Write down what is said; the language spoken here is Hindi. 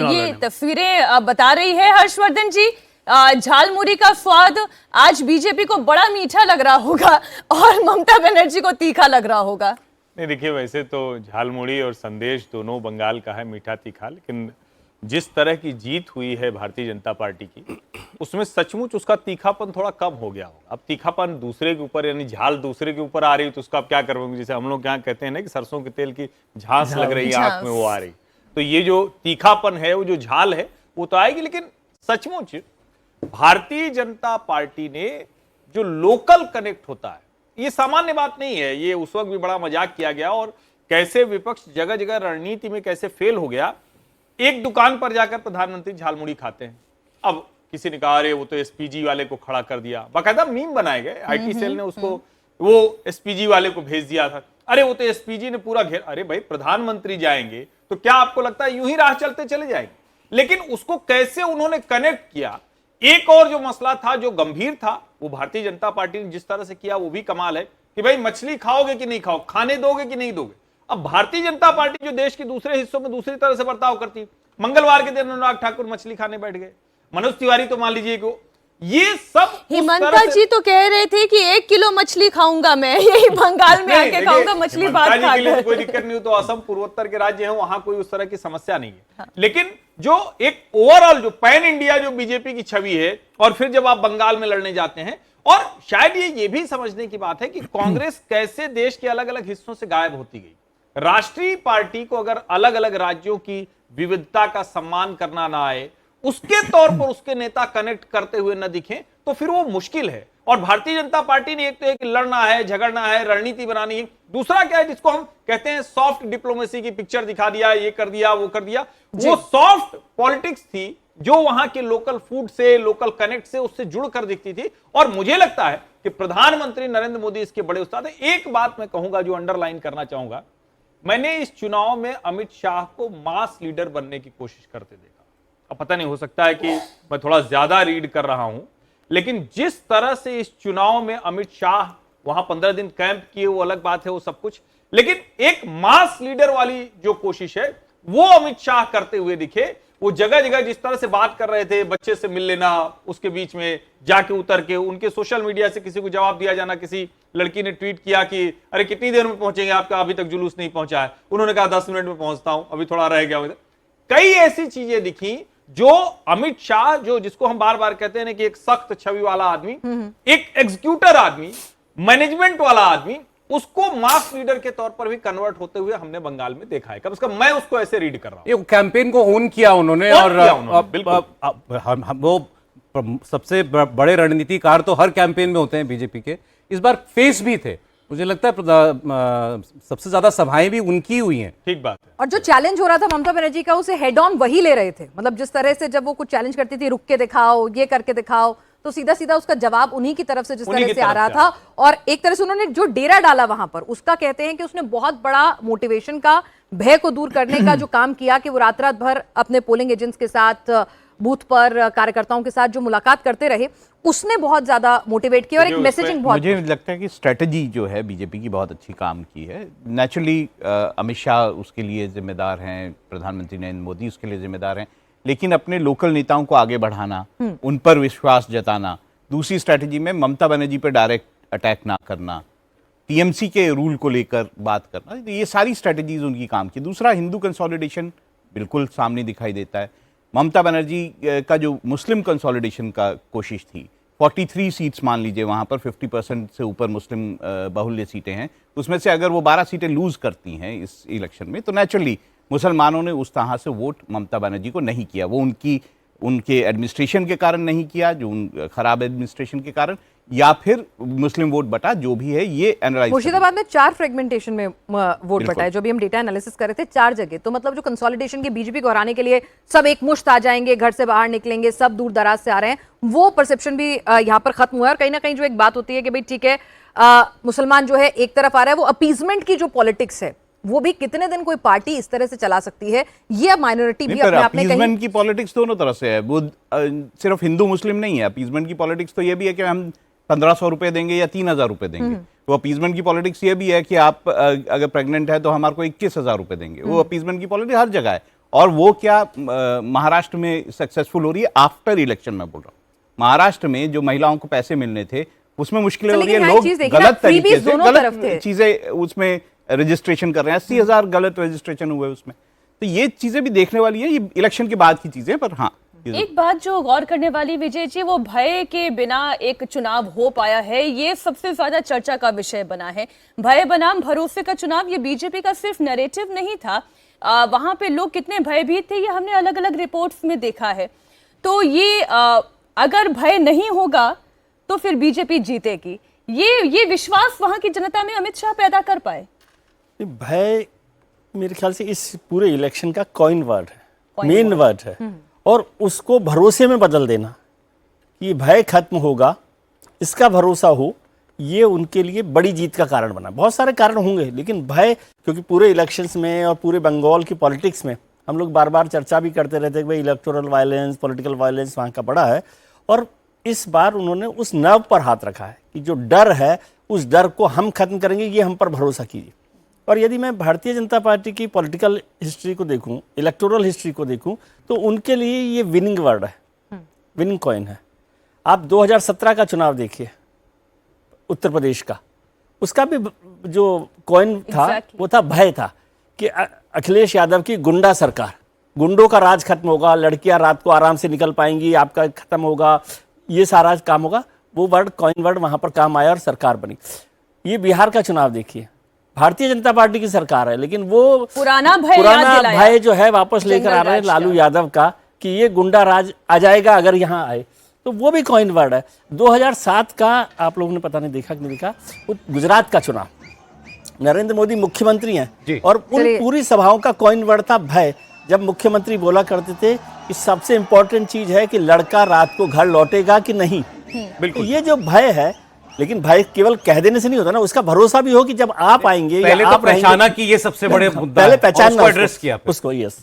ये तस्वीरें बता रही है हर्षवर्धन जी, झालमुड़ी का स्वाद आज बीजेपी को बड़ा मीठा लग रहा होगा और ममता बनर्जी को तीखा लग रहा होगा। नहीं देखिए, वैसे तो झालमुड़ी और संदेश दोनों बंगाल का है, मीठा तीखा, लेकिन जिस तरह की जीत हुई है भारतीय जनता पार्टी की, उसमें सचमुच उसका तीखापन थोड़ा कम हो गया होगा। अब तीखापन दूसरे के ऊपर, यानी झाल दूसरे के ऊपर आ रही तो उसका आप क्या करोगे? जैसे हम लोग यहाँ कहते हैं ना कि सरसों के तेल की झांस लग रही है आंख में, वो आ रही। तो ये जो तीखापन है, वो जो झाल है, वो तो आएगी। लेकिन सचमुच भारतीय जनता पार्टी ने जो लोकल कनेक्ट होता है, ये सामान्य बात नहीं है। ये उस वक्त भी बड़ा मजाक किया गया और कैसे विपक्ष जगह जगह रणनीति में कैसे फेल हो गया। एक दुकान पर जाकर प्रधानमंत्री झालमुड़ी खाते हैं। अब किसी ने कहा अरे वो तो एसपीजी वाले को खड़ा कर दिया, बाकायदा मीम बनाए गए, आईटी सेल ने उसको वो एसपीजी वाले को भेज दिया था। अरे वो तो एसपीजी ने पूरा घेर। अरे भाई, प्रधानमंत्री जाएंगे तो क्या आपको लगता है यूं ही राह चलते चले जाएंगे? लेकिन उसको कैसे उन्होंने कनेक्ट किया। एक और जो मसला था जो गंभीर था, वो भारतीय जनता पार्टी ने जिस तरह से किया वो भी कमाल है कि भाई मछली खाओगे कि नहीं खाओ, खाने दोगे कि नहीं दोगे। अब भारतीय जनता पार्टी जो देश के दूसरे हिस्सों में दूसरी तरह से बर्ताव करती है, मंगलवार के दिन अनुराग ठाकुर मछली खाने बैठ गए, मनोज तिवारी तो मान लीजिए कि ये सब। हिमंता जी तो कह रहे थे कि 1 किलो मछली खाऊंगा मैं, यही बंगाल में आके खाऊंगा मछली भात खाकर। कोई दिक्कत नहीं हो तो असम पूर्वोत्तर के राज्य हैं, वहां कोई उस तरह की समस्या नहीं है। हाँ। लेकिन जो एक ओवरऑल जो पैन इंडिया जो बीजेपी की छवि है, और फिर जब आप बंगाल में लड़ने जाते हैं, और शायद ये भी समझने की बात है कि कांग्रेस कैसे देश के अलग अलग हिस्सों से गायब होती गई। राष्ट्रीय पार्टी को अगर अलग अलग राज्यों की विविधता का सम्मान करना ना आए, उसके तौर पर उसके नेता कनेक्ट करते हुए न दिखें, तो फिर वो मुश्किल है। और भारतीय जनता पार्टी ने एक तो एक लड़ना है, झगड़ना है, रणनीति बनानी है। दूसरा क्या है जिसको हम कहते हैं सॉफ्ट डिप्लोमेसी की पिक्चर दिखा दिया, ये कर दिया, वो कर दिया। वो सॉफ्ट पॉलिटिक्स थी जो वहां के लोकल फूड से, लोकल कनेक्ट से, उससे जुड़कर दिखती थी। और मुझे लगता है कि प्रधानमंत्री नरेंद्र मोदी इसके बड़े उस्ताद हैं। एक बात मैं कहूंगा जो अंडरलाइन करना चाहूंगा, मैंने इस चुनाव में अमित शाह को मास लीडर बनने की कोशिश करते देखा। अब पता नहीं, हो सकता है कि मैं थोड़ा ज्यादा रीड कर रहा हूं, लेकिन जिस तरह से इस चुनाव में अमित शाह वहां 15 दिन कैंप किए, वो अलग बात है, वो सब कुछ, लेकिन एक मास लीडर वाली जो कोशिश है वो अमित शाह करते हुए दिखे। वो जगह जगह जिस तरह से बात कर रहे थे, बच्चे से मिल लेना, उसके बीच में जाके उतर के उनके सोशल मीडिया से किसी को जवाब दिया जाना। किसी लड़की ने ट्वीट किया कि अरे कितनी देर में पहुंचेंगे, आपका अभी तक जुलूस नहीं पहुंचा है। उन्होंने कहा 10 मिनट में पहुंचता हूं, अभी थोड़ा रह गया। कई ऐसी चीजें दिखी जो अमित शाह, जो जिसको हम बार बार कहते हैं कि एक सख्त छवि वाला आदमी, एक एग्जीक्यूटर आदमी, मैनेजमेंट वाला आदमी, उसको मास लीडर के तौर पर भी कन्वर्ट होते हुए हमने बंगाल में देखा है। कम से कम मैं उसको ऐसे रीड कर रहा हूं। कैंपेन को ओन किया उन्होंने, और वो सबसे बड़े रणनीतिकार तो हर कैंपेन में होते हैं बीजेपी के, इस बार फेस भी थे। मुझे लगता है सबसे ज्यादा सभाएं भी उनकी हुई हैं। ठीक बात है। और जो चैलेंज हो रहा था ममता बनर्जी का, उसे हेड ऑन वही ले रहे थे। मतलब जिस तरह से जब वो कुछ चैलेंज करती थी, रुक के दिखाओ, ये करके दिखाओ, तो सीधा सीधा उसका जवाब उन्हीं की तरफ से जिस तरह से आ रहा था। और एक तरह से उन्होंने जो डेरा डाला वहां पर, उसका कहते हैं कि उसने बहुत बड़ा मोटिवेशन का, भय को दूर करने का जो काम किया, कि वो रात रात भर अपने पोलिंग एजेंट्स के साथ, बूथ पर कार्यकर्ताओं के साथ जो मुलाकात करते रहे, उसने बहुत ज्यादा मोटिवेट किया और एक मैसेजिंग बहुत। मुझे लगता है कि स्ट्रेटजी जो है बीजेपी की बहुत अच्छी काम की है। नेचुरली अमित शाह उसके लिए जिम्मेदार हैं, प्रधानमंत्री नरेंद्र मोदी उसके लिए जिम्मेदार हैं, लेकिन अपने लोकल नेताओं को आगे बढ़ाना, उन पर विश्वास जताना। दूसरी स्ट्रेटजी में ममता बनर्जी पर डायरेक्ट अटैक ना करना, टीएमसी के रूल को लेकर बात करना, ये सारी स्ट्रेटजीज उनकी काम की। दूसरा, हिंदू कंसोलिडेशन बिल्कुल सामने दिखाई देता है। ममता बनर्जी का जो मुस्लिम कंसोलिडेशन का कोशिश थी, 43 सीट्स मान लीजिए, वहाँ पर 50% से ऊपर मुस्लिम बहुल्य सीटें हैं, उसमें से अगर वो 12 सीटें लूज करती हैं इस इलेक्शन में, तो नेचुरली मुसलमानों ने उस तरह से वोट ममता बनर्जी को नहीं किया। वो उनके एडमिनिस्ट्रेशन के कारण नहीं किया, जो खराब एडमिनिस्ट्रेशन के कारण, या फिर मुस्लिम वोट बटा, जो भी है ये एनालाइज। मुर्शिदाबाद में 4 फ्रेगमेंटेशन में वोट बटा है, जो भी हम डेटा एनालिसिस कर रहे थे, 4 जगह। तो मतलब जो कंसोलिडेशन की बीजेपी को हराने के लिए सब एक मुश्त आ जाएंगे, घर से बाहर निकलेंगे, सब दूर दराज से आ रहे हैं, वो परसेप्शन भी यहाँ पर खत्म हुआ है। और कहीं ना कहीं जो एक बात होती है कि भाई ठीक है, मुसलमान जो है एक तरफ आ रहा है, वो अपीजमेंट की जो पॉलिटिक्स है, वो भी कितने दिन कोई पार्टी इस तरह से चला सकती है, ये माइनॉरिटी भी अपने आप में कहीं। अपीजमेंट की पॉलिटिक्स दोनों तरह से है, वो सिर्फ हिंदू मुस्लिम नहीं है। अपीजमेंट की पॉलिटिक्स तो ये भी है कि हम 1500 रुपए देंगे या 3000 रुपए देंगे। तो अपीजमेंट की पॉलिटिक्स ये भी है कि आप अगर प्रेग्नेंट है तो हमारे को 21,000 रुपए देंगे। वो अपीजमेंट की पॉलिटिक्स हर जगह है। और वो क्या महाराष्ट्र में सक्सेसफुल हो रही है आफ्टर इलेक्शन में बोल रहा हूँ। महाराष्ट्र में जो महिलाओं को पैसे मिलने थे उसमें मुश्किलें हो रही है, लोग गलत तरीके से गलत चीजें उसमें रजिस्ट्रेशन कर रहे हैं, 80,000 गलत रजिस्ट्रेशन हुए उसमें। तो ये चीजें भी देखने वाली है, ये इलेक्शन के बाद की चीजें। पर हाँ, एक बात जो गौर करने वाली विजय जी, वो भय के बिना एक चुनाव हो पाया है, ये सबसे ज्यादा चर्चा का विषय बना है। भय बनाम भरोसे का चुनाव, ये बीजेपी का सिर्फ नैरेटिव नहीं था, वहां पे लोग कितने भयभीत थे ये हमने अलग अलग रिपोर्ट्स में देखा है। तो ये अगर भय नहीं होगा तो फिर बीजेपी जीतेगी, ये विश्वास वहां की जनता में अमित शाह पैदा कर पाए। भय मेरे ख्याल से इस पूरे इलेक्शन का कॉइन वर्ड है, मेन वर्ड है, और उसको भरोसे में बदल देना कि भय खत्म होगा, इसका भरोसा हो, ये उनके लिए बड़ी जीत का कारण बना। बहुत सारे कारण होंगे लेकिन भय, क्योंकि पूरे इलेक्शंस में और पूरे बंगाल की पॉलिटिक्स में हम लोग बार बार चर्चा भी करते रहते हैं कि भाई इलेक्टोरल वायलेंस, पॉलिटिकल वायलेंस वहाँ का बड़ा है, और इस बार उन्होंने उस नर्व पर हाथ रखा है कि जो डर है उस डर को हम खत्म करेंगे, ये हम पर भरोसा कीजिए। और यदि मैं भारतीय जनता पार्टी की पॉलिटिकल हिस्ट्री को देखूं, इलेक्टोरल हिस्ट्री को देखूं, तो उनके लिए ये विनिंग वर्ड है, विनिंग कॉइन है। आप 2017 का चुनाव देखिए उत्तर प्रदेश का, उसका भी जो कॉइन था वो था भय था कि अखिलेश यादव की गुंडा सरकार, गुंडों का राज खत्म होगा, लड़कियां रात को आराम से निकल पाएंगी, आपका खत्म होगा, ये सारा काम होगा। वो वर्ड, कॉइन वर्ड वहां पर काम आया और सरकार बनी। ये बिहार का चुनाव देखिए, भारतीय जनता पार्टी की सरकार है लेकिन वो पुराना भय जो है वापस लेकर आ रहे हैं लालू यादव का कि ये गुंडा राज आ जाएगा अगर यहाँ आए, तो वो भी कॉइन वर्ड है। 2007 का आप लोगों ने पता नहीं देखा कि नहीं देखा, वो गुजरात का चुनाव, नरेंद्र मोदी मुख्यमंत्री हैं और उन पूरी सभाओं का कॉइन वर्ड था भय। जब मुख्यमंत्री बोला करते थे कि सबसे इंपॉर्टेंट चीज है कि लड़का रात को घर लौटेगा कि नहीं, बिल्कुल ये जो भय है, लेकिन भय केवल कह देने से नहीं होता ना, उसका भरोसा भी हो कि जब आप आएंगे, पहले तो पहचाना कि ये सबसे बड़े मुद्दा पहले पहचानना एड्रेस किया उसको, यस।